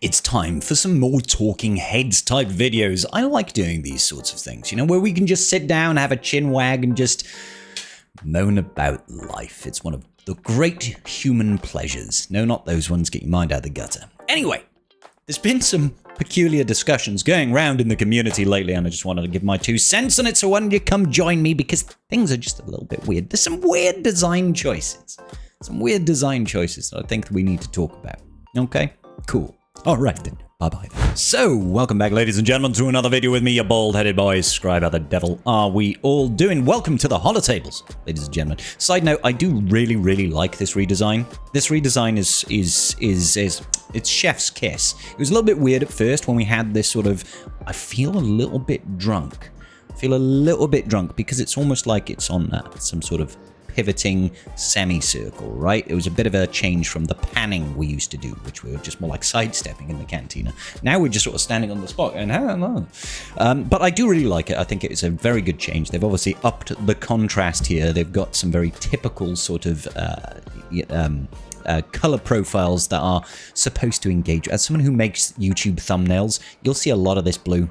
It's time for some more talking heads type videos. I like doing these sorts of things, you know, where we can just sit down, have a chin wag, and just moan about life. It's one of the great human pleasures. No, not those ones, get your mind out of the gutter. Anyway, there's been some peculiar discussions going around in the community lately, and I just wanted to give my 2 cents on it, so why don't you come join me, because things are just a little bit weird. There's some weird design choices. That I think we need to talk about. Okay? Cool. All right then. Bye-bye. So, welcome back, ladies and gentlemen, to another video with me, your bald-headed boys. Scribe, how the devil are we all doing? Welcome to the holotables, ladies and gentlemen. Side note, I do really like this redesign. This redesign is it's chef's kiss. It was a little bit weird at first when we had this sort of, I feel a little bit drunk. Because it's almost like it's on some sort of pivoting semicircle, right? It was a bit of a change from the panning we used to do, which we were just more like sidestepping in the Cantina. Now we're just sort of standing on the spot and hello. But I do really like it. I think it's a very good change. They've obviously upped the contrast here. They've got some very typical sort of color profiles that are supposed to engage. As someone who makes YouTube thumbnails, you'll see a lot of this blue.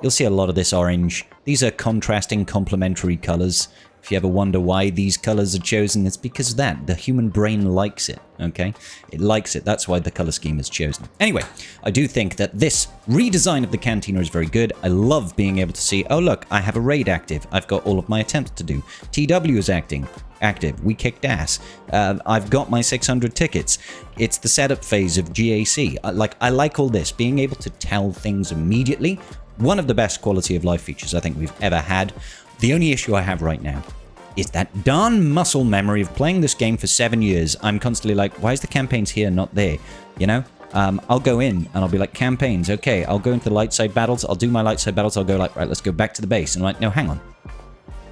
You'll see a lot of this orange. These are contrasting, complementary colors. If you ever wonder why these colors are chosen, it's because of that. The human brain likes it, okay? It likes it. That's why the color scheme is chosen. Anyway, I do think that this redesign of the Cantina is very good. I love being able to see, oh, look, I have a raid active. I've got all of my attempts to do. TW is active. We kicked ass. I've got my 600 tickets. It's the setup phase of GAC. I like all this. Being able to tell things immediately. One of the best quality of life features I think we've ever had. The only issue I have right now is that darn muscle memory of playing this game for 7 years. I'm constantly like, why is the campaigns here, not there? You know? I'll go in and I'll be like, campaigns, okay. I'll go into the light side battles. I'll do my light side battles. I'll go like, right, let's go back to the base. And I'm like, no, hang on.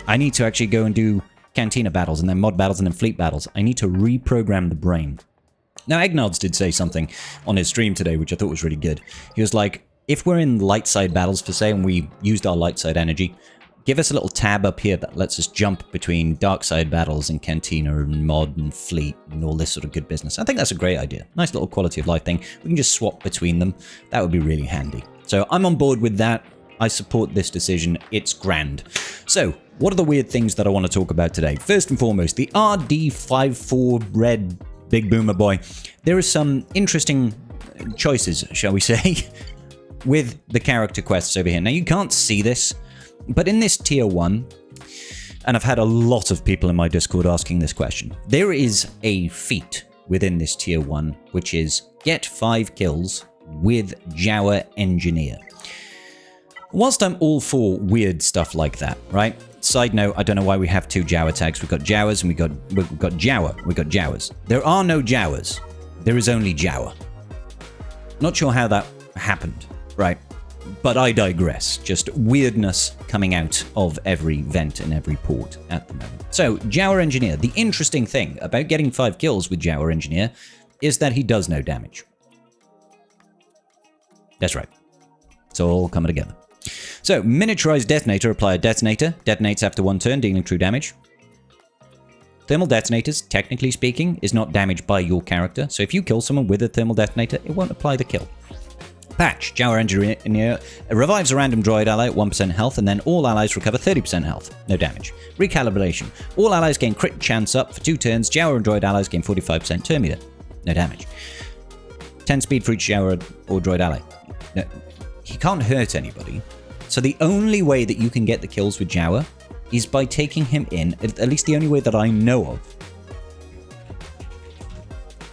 I need to actually go and do Cantina battles and then mod battles and then fleet battles. I need to reprogram the brain. Now, Egnards did say something on his stream today, which I thought was really good. He was like, if we're in light side battles, for say, and we used our light side energy, give us a little tab up here that lets us jump between dark side battles and Cantina and mod and fleet and all this sort of good business. I think that's a great idea. Nice little quality of life thing. We can just swap between them. That would be really handy. So I'm on board with that. I support this decision. It's grand. So what are the weird things that I want to talk about today? First and foremost, the RD54 red big boomer boy. There are some interesting choices, shall we say, with the character quests over here. Now you can't see this, but in this tier 1, and I've had a lot of people in my Discord asking this question, there is a feat within this tier 1, which is get 5 kills with Xaereth Engineer. Whilst I'm all for weird stuff like that, right? Side note, I don't know why we have 2 Jawa tags. We've got Jawas and we've got Jawa. We've got Jawas. There are no Jawas. There is only Jawa. Not sure how that happened, right? But I digress. Just weirdness coming out of every vent and every port at the moment. So, Xaereth Engineer. The interesting thing about getting 5 kills with Xaereth Engineer is that he does no damage. That's right. It's all coming together. So, miniaturized detonator. Apply a detonator. Detonates after 1 turn, dealing true damage. Thermal detonators, technically speaking, is not damaged by your character. So if you kill someone with a thermal detonator, it won't apply the kill. Patch. Xaereth Engineer revives a random droid ally at 1% health, and then all allies recover 30% health. No damage. Recalibration. All allies gain crit chance up for 2 turns. Xaereth and droid allies gain 45% turn meter. No damage. 10 speed for each Xaereth or droid ally. No, he can't hurt anybody. So the only way that you can get the kills with Xaereth is by taking him in, at least the only way that I know of,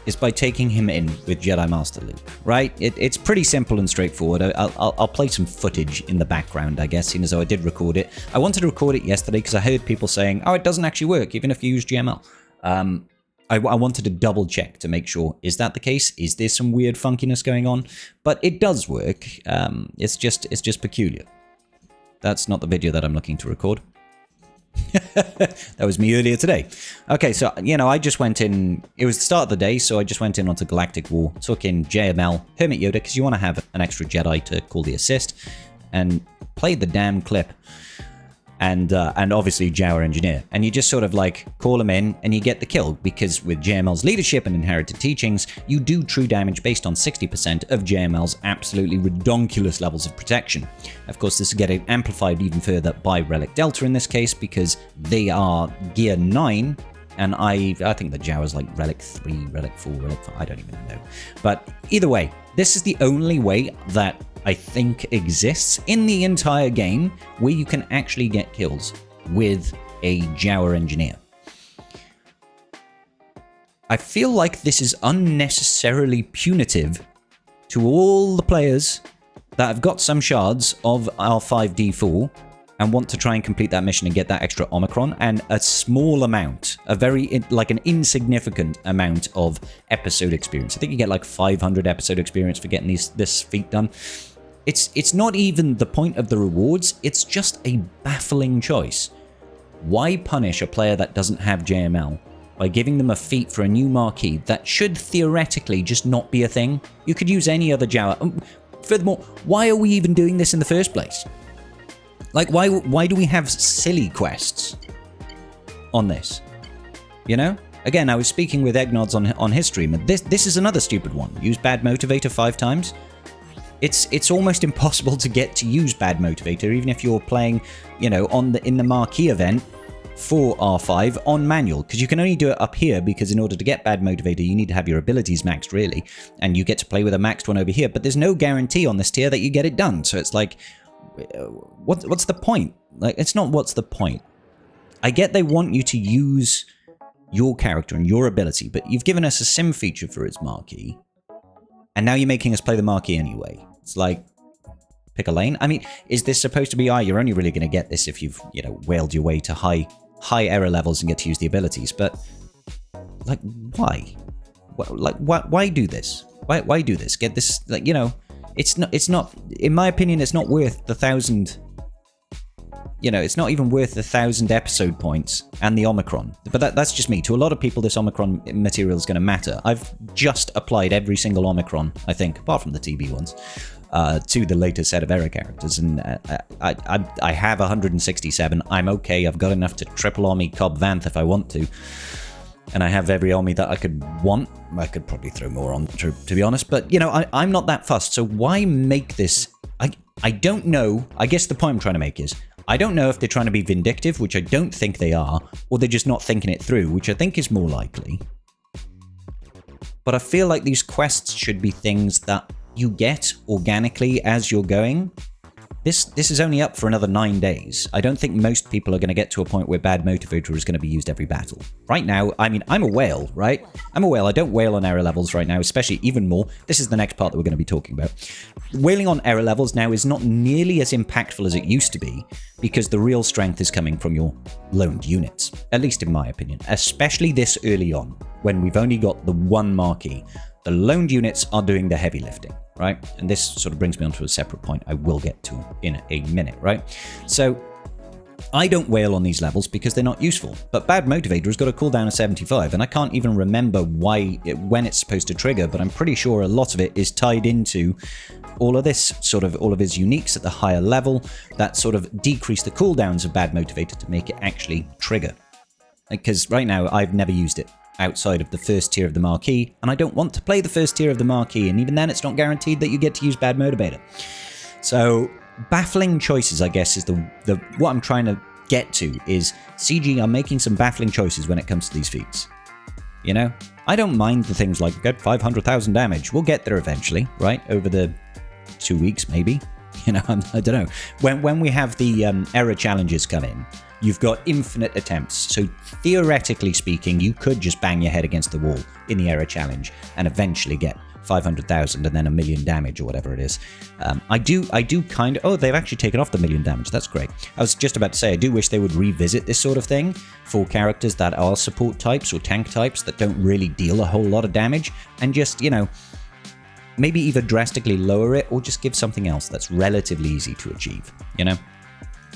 is by taking him in with Jedi Master Luke, right? It's pretty simple and straightforward. I'll play some footage in the background, I guess, seeing as though I did record it. I wanted to record it yesterday because I heard people saying, oh, it doesn't actually work, even if you use GML. I wanted to double check to make sure, is that the case? Is there some weird funkiness going on? But it does work. It's just peculiar. That's not the video that I'm looking to record. That was me earlier today. Okay, so, you know, I just went in, it was the start of the day, so I just went in onto Galactic War, took in JML, Hermit Yoda, because you want to have an extra Jedi to call the assist, and played the damn clip. and obviously Jawa Engineer. And you just sort of like call them in and you get the kill, because with JML's leadership and inherited teachings, you do true damage based on 60% of JML's absolutely redonkulous levels of protection. Of course, this is getting amplified even further by Relic Delta in this case, because they are gear 9, and I think the Jawa's like Relic 3, Relic 4, Relic 5, I don't even know. But either way, this is the only way that I think exists in the entire game where you can actually get kills with a Jawa Engineer. I feel like this is unnecessarily punitive to all the players that have got some shards of R5D4 and want to try and complete that mission and get that extra Omicron, and a small amount, like an insignificant amount of episode experience. I think you get like 500 episode experience for getting this feat done. It's not even the point of the rewards, it's just a baffling choice. Why punish a player that doesn't have JML by giving them a feat for a new Marquee that should theoretically just not be a thing? You could use any other Jawa. Furthermore, why are we even doing this in the first place? Like, why do we have silly quests on this? You know? Again, I was speaking with Eggnods on his stream, and this is another stupid one. Use Bad Motivator 5 times. It's almost impossible to get to use Bad Motivator, even if you're playing, you know, in the Marquee event for R5 on manual, because you can only do it up here, because in order to get Bad Motivator, you need to have your abilities maxed, really, and you get to play with a maxed one over here, but there's no guarantee on this tier that you get it done, so it's like, what's the point? Like, it's not what's the point. I get they want you to use your character and your ability, but you've given us a sim feature for its Marquee, and now you're making us play the Marquee anyway. It's like, pick a lane. I mean, is this supposed to be, you're only really going to get this if you've, you know, whaled your way to high error levels and get to use the abilities, but like, why? Why do this? Why do this? Get this, like, you know, it's not, in my opinion, it's not worth the 1,000, you know, it's not even worth the 1,000 episode points and the Omicron. But that's just me. To a lot of people, this Omicron material is going to matter. I've just applied every single Omicron, I think, apart from the TB ones, to the latest set of error characters, and I have 167. I'm okay. I've got enough to triple Omni Cobb Vanth if I want to. And I have every Omni that I could want. I could probably throw more on, to be honest. But, you know, I'm not that fussed. So why make this? I don't know. I guess the point I'm trying to make is, I don't know if they're trying to be vindictive, which I don't think they are, or they're just not thinking it through, which I think is more likely. But I feel like these quests should be things that you get organically as you're going. This is only up for another 9 days. I don't think most people are going to get to a point where Bad Motivator is going to be used every battle. Right now, I mean, I'm a whale, right? I'm a whale. I don't whale on error levels right now, especially even more. This is the next part that we're going to be talking about. Whaling on error levels now is not nearly as impactful as it used to be, because the real strength is coming from your loaned units, at least in my opinion, especially this early on, when we've only got the one Marquee. The loaned units are doing the heavy lifting, right? And this sort of brings me on to a separate point I will get to in a minute, right? So I don't whale on these levels because they're not useful, but Bad Motivator has got a cooldown of 75, and I can't even remember when it's supposed to trigger, but I'm pretty sure a lot of it is tied into all of his uniques at the higher level that sort of decrease the cooldowns of Bad Motivator to make it actually trigger. Because right now I've never used it outside of the first tier of the Marquee, and I don't want to play the first tier of the Marquee, and even then it's not guaranteed that you get to use Bad Motivator. So baffling choices, I guess, is the what I'm trying to get to, is CG are making some baffling choices when it comes to these feats. You know, I don't mind the things like get 500,000 damage. We'll get there eventually, right? Over the 2 weeks, maybe. You know, I don't know. When we have the error challenges come in, you've got infinite attempts. So theoretically speaking, you could just bang your head against the wall in the error challenge and eventually get 500,000 and then 1 million damage or whatever it is. I do kind of... Oh, they've actually taken off the 1 million damage. That's great. I was just about to say, I do wish they would revisit this sort of thing for characters that are support types or tank types that don't really deal a whole lot of damage, and just, you know, maybe either drastically lower it or just give something else that's relatively easy to achieve, you know?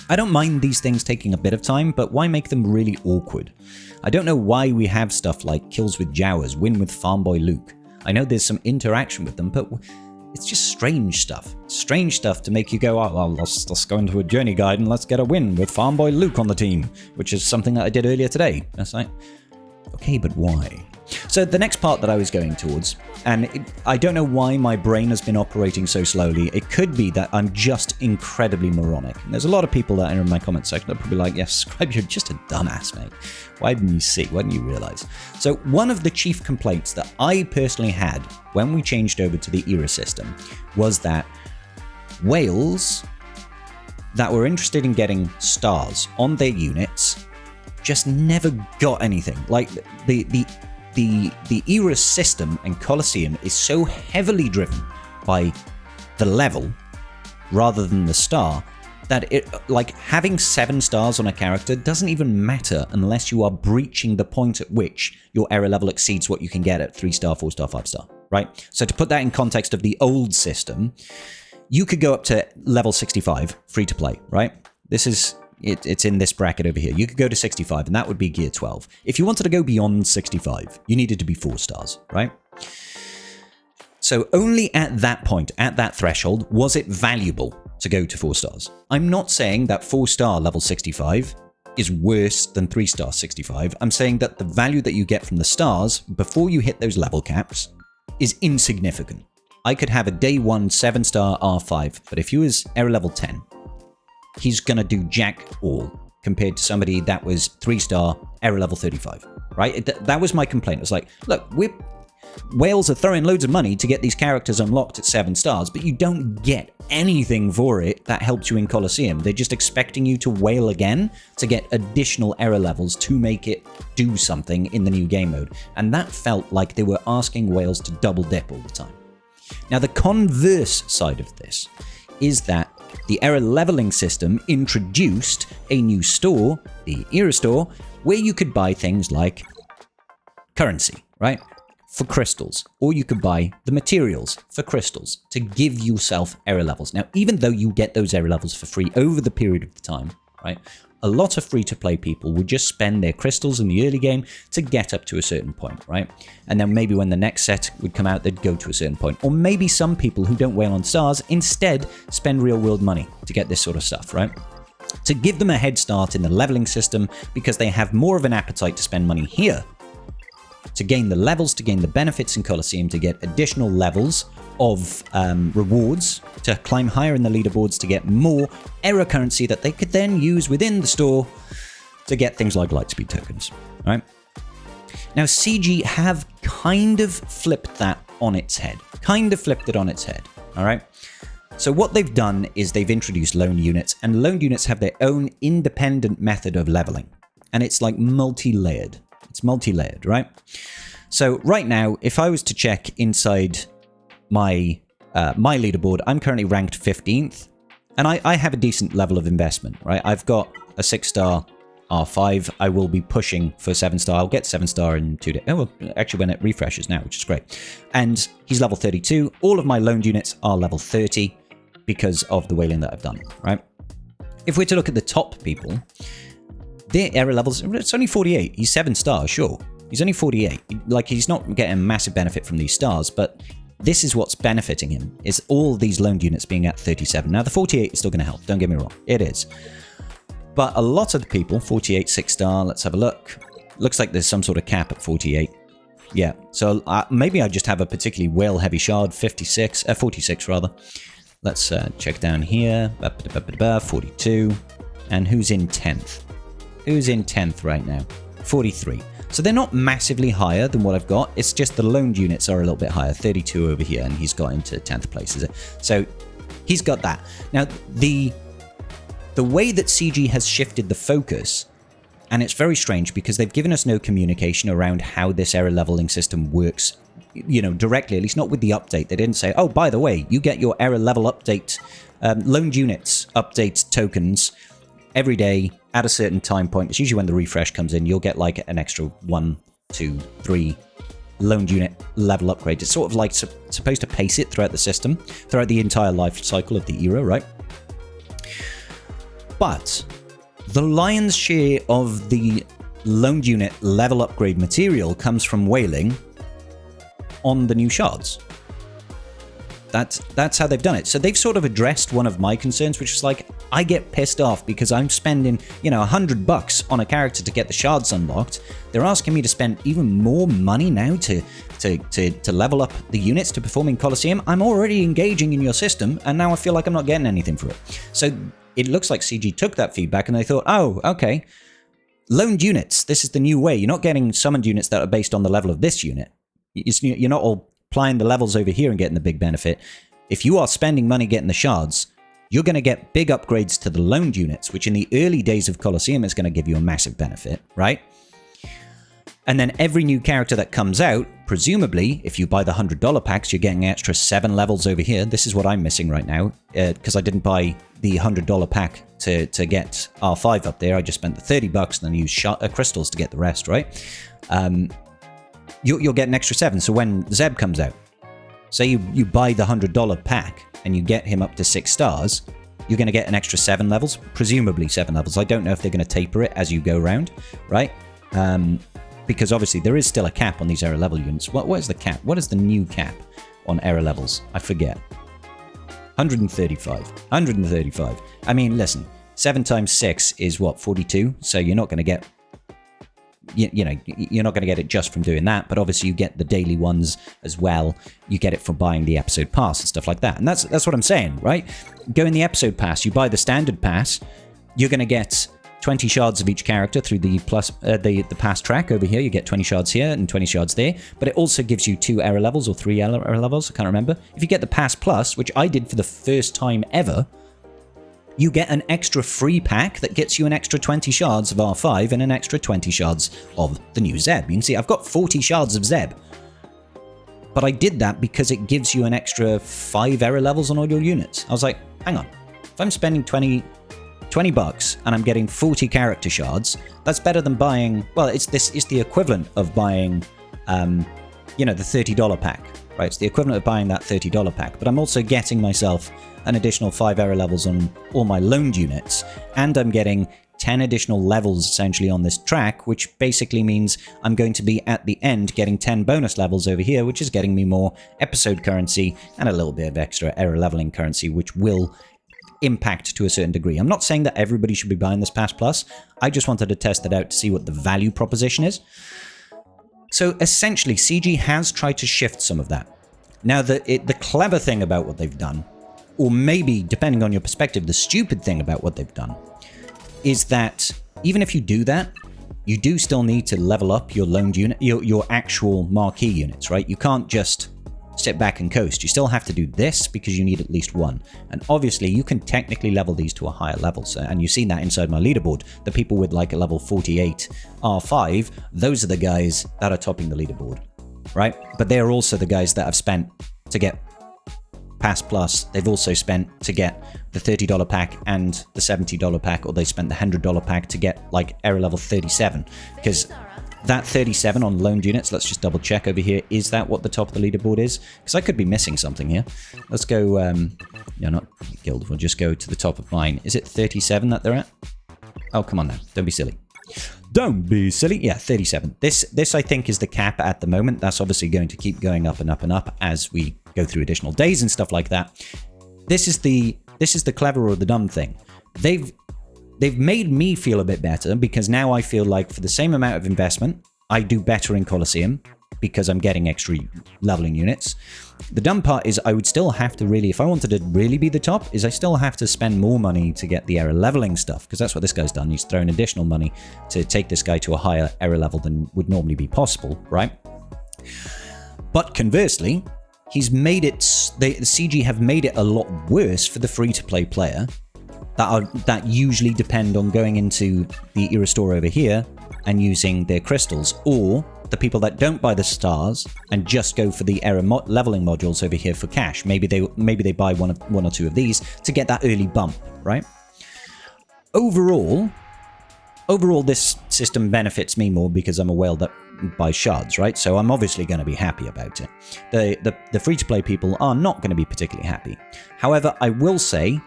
I don't mind these things taking a bit of time, but why make them really awkward? I don't know why we have stuff like kills with Jawas, win with Farm Boy Luke. I know there's some interaction with them, but It's just strange stuff. Strange stuff to make you go, oh, well, let's go into a journey guide and let's get a win with Farm Boy Luke on the team, which is something that I did earlier today. That's like, okay, but why? So the next part that I was going towards, and I don't know why my brain has been operating so slowly. It could be that I'm just incredibly moronic. And there's a lot of people that are in my comment section that are probably like, yes, Scribe, you're just a dumbass, mate. Why didn't you see? Why didn't you realize? So one of the chief complaints that I personally had when we changed over to the era system was that whales that were interested in getting stars on their units just never got anything. Like the era system and Colosseum is so heavily driven by the level rather than the star that it, like, having 7 stars on a character doesn't even matter unless you are breaching the point at which your era level exceeds what you can get at 3-star, 4-star, 5-star, right? So to put that in context of the old system, you could go up to level 65 free to play, right? This is it's in this bracket over here. You could go to 65 and that would be gear 12. If you wanted to go beyond 65, you needed to be 4 stars, right? So only at that point, at that threshold, was it valuable to go to 4 stars. I'm not saying that 4-star level 65 is worse than 3-star 65. I'm saying that the value that you get from the stars before you hit those level caps is insignificant. I could have a day 1 7-star R5, but if he was era level 10, he's gonna do jack all compared to somebody that was 3-star era level 35, right? That was my complaint. It was like, look, whales are throwing loads of money to get these characters unlocked at 7 stars, but you don't get anything for it that helps you in Colosseum. They're just expecting you to whale again to get additional era levels to make it do something in the new game mode. And that felt like they were asking whales to double dip all the time. Now, the converse side of this is that the era leveling system introduced a new store, the Era Store, where you could buy things like currency, right? For crystals, or you could buy the materials for crystals to give yourself era levels. Now, even though you get those era levels for free over the period of the time, right? A lot of free-to-play people would just spend their crystals in the early game to get up to a certain point, right? And then maybe when the next set would come out, they'd go to a certain point. Or maybe some people who don't whale on stars instead spend real-world money to get this sort of stuff, right? To give them a head start in the leveling system because they have more of an appetite to spend money here to gain the levels, to gain the benefits in Colosseum, to get additional levels of rewards, to climb higher in the leaderboards, to get more era currency that they could then use within the store to get things like Lightspeed tokens, right? Now, CG have kind of flipped that on its head. Kind of flipped it on its head, all right? So what they've done is they've introduced loan units, and loan units have their own independent method of leveling. And it's like multi-layered. It's multi-layered, right? So right now, if I was to check inside my my leaderboard, I'm currently ranked 15th, and I have a decent level of investment, right? I've got a 6-star R5. I will be pushing for 7-star. I'll get 7-star in 2 days. Oh, well, actually, when it refreshes now, which is great. And he's level 32. All of my loaned units are level 30 because of the whaling that I've done, right? If we're to look at the top people, their era levels, it's only 48. He's 7 stars, sure. He's only 48. Like, he's not getting a massive benefit from these stars, but this is what's benefiting him, is all these loaned units being at 37. Now, the 48 is still going to help, don't get me wrong. It is. But a lot of the people, 48 6-star, let's have a look. Looks like there's some sort of cap at 48. Yeah, so maybe I just have a particularly whale-heavy shard, 46 rather. Let's check down here. 42. And who's in 10th? Who's in 10th right now? 43. So they're not massively higher than what I've got. It's just the loaned units are a little bit higher. 32 over here, and he's got into 10th place, is it? So he's got that. Now, the way that CG has shifted the focus, and it's very strange because they've given us no communication around how this era leveling system works, you know, directly, at least not with the update. They didn't say, oh, by the way, you get your era level update, loaned units update tokens every day at a certain time point. It's usually when the refresh comes in. You'll get like an extra 1, 2, 3 loaned unit level upgrade. It's sort of like supposed to pace it throughout the system, throughout the entire life cycle of the era, right? But the lion's share of the loaned unit level upgrade material comes from whaling on the new shards. That's how they've done it. So they've sort of addressed one of my concerns, which is like, I get pissed off because I'm spending, you know, $100 on a character to get the shards unlocked. They're asking me to spend even more money now to level up the units to perform in Colosseum. I'm already engaging in your system, and now I feel like I'm not getting anything for it. So it looks like CG took that feedback and they thought, oh, okay, loaned units. This is the new way. You're not getting summoned units that are based on the level of this unit. You're not all applying the levels over here and getting the big benefit. If you are spending money getting the shards, you're going to get big upgrades to the loaned units, which in the early days of Colosseum is going to give you a massive benefit, right? And then every new character that comes out, presumably, if you buy the $100 packs, you're getting an extra 7 levels over here. This is what I'm missing right now, because I didn't buy the $100 pack to get R5 up there. I just spent the $30 and then used crystals to get the rest, right? You'll get an extra 7. So when Zeb comes out, say you buy the $100 pack and you get him up to 6 stars, you're going to get an extra 7 levels, presumably 7 levels. I don't know if they're going to taper it as you go around, right? Because obviously there is still a cap on these error level units. What is the cap? What is the new cap on error levels? I forget. 135. 135. I mean, listen, 7 times 6 is what, 42? So you're not going to get... You know, you're not going to get it just from doing that, but obviously you get the daily ones as well. You get it from buying the episode pass and stuff like that. And that's what I'm saying, right? Go in the episode pass, you buy the standard pass, you're going to get 20 shards of each character through the the pass track over here. You get 20 shards here and 20 shards there, but it also gives you 2 error levels or 3 error levels, I can't remember. If you get the pass plus, which I did for the first time ever, you get an extra free pack that gets you an extra 20 shards of R5 and an extra 20 shards of the new Zeb. You can see I've got 40 shards of Zeb. But I did that because it gives you an extra 5 error levels on all your units. I was like, hang on. If I'm spending $20 and I'm getting 40 character shards, that's better than buying... Well, it's the equivalent of buying, you know, the $30 pack. Right? It's the equivalent of buying that $30 pack. But I'm also getting myself an additional 5 error levels on all my loaned units, and I'm getting 10 additional levels essentially on this track, which basically means I'm going to be at the end getting 10 bonus levels over here, which is getting me more episode currency and a little bit of extra error leveling currency, which will impact to a certain degree. I'm not saying that everybody should be buying this Pass Plus. I just wanted to test it out to see what the value proposition is. So essentially, CG has tried to shift some of that. Now, the clever thing about what they've done, or maybe, depending on your perspective, the stupid thing about what they've done, is that even if you do that, you do still need to level up your loaned unit, your actual marquee units, right? You can't just sit back and coast. You still have to do this because you need at least 1. And obviously, you can technically level these to a higher level. So, and you've seen that inside my leaderboard. The people with like a level 48 R5, those are the guys that are topping the leaderboard, right? But they are also the guys that have spent to get Pass Plus. They've also spent to get the $30 pack and the $70 pack, or they spent the $100 pack to get like error level 37. Because that 37 on loaned units, let's just double check over here. Is that what the top of the leaderboard is? Because I could be missing something here. Let's go, no, not guild. We'll just go to the top of mine. Is it 37 that they're at? Oh, come on now. Don't be silly. Don't be silly. Yeah, 37. This I think is the cap at the moment. That's obviously going to keep going up and up and up as we go through additional days and stuff like that. This is the clever or the dumb thing. They've made me feel a bit better because now I feel like for the same amount of investment, I do better in Colosseum because I'm getting extra leveling units. The dumb part is I would still have to really, if I wanted to really be the top, is I still have to spend more money to get the error leveling stuff, because that's what this guy's done. He's thrown additional money to take this guy to a higher error level than would normally be possible, right? But conversely, he's made it, the CG have made it a lot worse for the free-to-play player that usually depend on going into the era store over here and using their crystals, or the people that don't buy the stars and just go for the error leveling modules over here for cash. Maybe they buy one or two of these to get that early bump, right? Overall, this system benefits me more because I'm a whale that buys shards, right? So I'm obviously going to be happy about it. The free-to-play people are not going to be particularly happy. However, I will say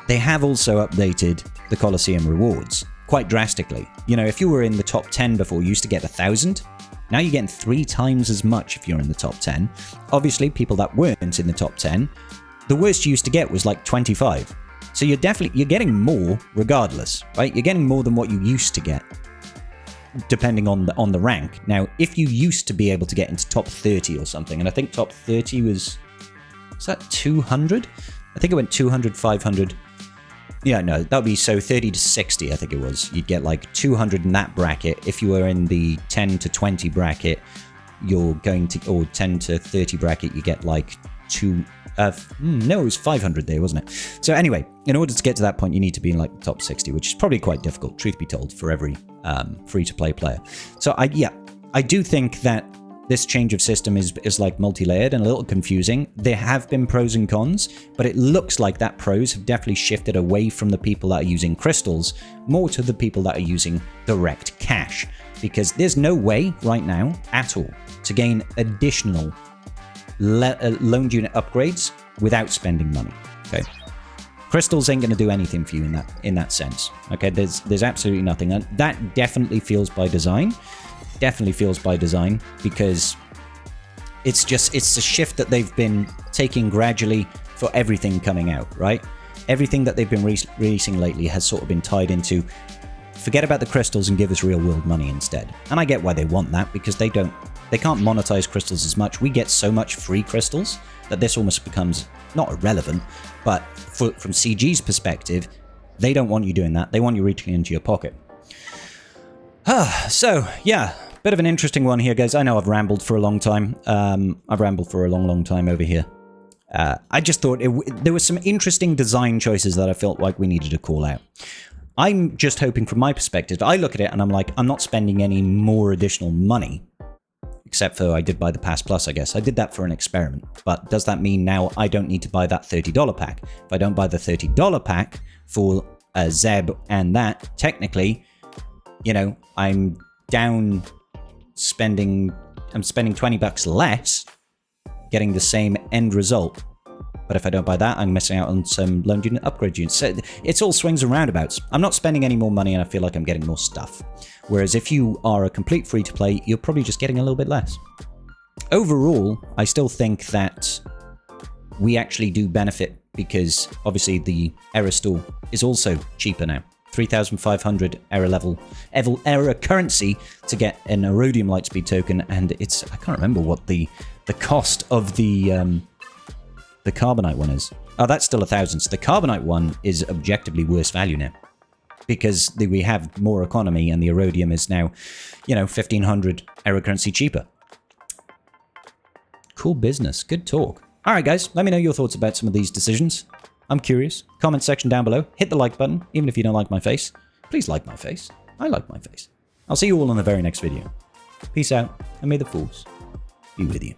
they have also updated the Colosseum rewards quite drastically. You know, if you were in the top 10 before, you used to get 1,000. Now you're getting 3 times as much if you're in the top 10. Obviously, people that weren't in the top 10, the worst you used to get was like 25. So you're getting more regardless, right? You're getting more than what you used to get, depending on the rank. Now, if you used to be able to get into top 30 or something, and I think top 30 was that 200? I think it went 200, 500. Yeah, no, that would be so 30 to 60, I think it was. You'd get like 200 in that bracket. If you were in the 10 to 20 bracket, you're going to, or 10 to 30 bracket, you get like no, it was 500 there, wasn't it? So anyway, in order to get to that point, you need to be in like the top 60, which is probably quite difficult, truth be told, for every free-to-play player. So I do think that this change of system is like multi-layered and a little confusing. There have been pros and cons, but it looks like that pros have definitely shifted away from the people that are using crystals, more to the people that are using direct cash. Because there's no way right now at all to gain additional loaned unit upgrades without spending money. Okay, crystals ain't going to do anything for you in that sense. Okay, there's absolutely nothing, and that definitely feels by design. Definitely feels by design, because it's a shift that they've been taking gradually for everything coming out, right? Everything that they've been releasing lately has sort of been tied into forget about the crystals and give us real world money instead. And I get why they want that, because they can't monetize crystals as much. We get so much free crystals that this almost becomes not irrelevant, but from CG's perspective, they don't want you doing that. They want you reaching into your pocket. So, yeah, bit of an interesting one here, guys. I know I've rambled for a long time. I've rambled for a long time over here. I just thought there were some interesting design choices that I felt like we needed to call out. I'm just hoping, from my perspective, I look at it and I'm like, I'm not spending any more additional money, except for I did buy the Pass Plus, I guess. I did that for an experiment. But does that mean now I don't need to buy that $30 pack? If I don't buy the $30 pack for Zeb and that, technically, you know, I'm spending $20 less, getting the same end result. But if I don't buy that, I'm missing out on some loaned unit upgrade units. So it's all swings and roundabouts. I'm not spending any more money and I feel like I'm getting more stuff. Whereas if you are a complete free-to-play, you're probably just getting a little bit less. Overall, I still think that we actually do benefit, because obviously the error store is also cheaper now. 3,500 error currency to get an Erodium Lightspeed token, and it's, I can't remember what the cost of the Carbonite one is. Oh, that's still 1,000. So the Carbonite one is objectively worse value now, because we have more economy and the Erodium is now, you know, 1,500 error currency cheaper. Cool business. Good talk. All right, guys, let me know your thoughts about some of these decisions. I'm curious. Comment section down below. Hit the like button, even if you don't like my face. Please like my face. I like my face. I'll see you all in the very next video. Peace out, and may the force be with you.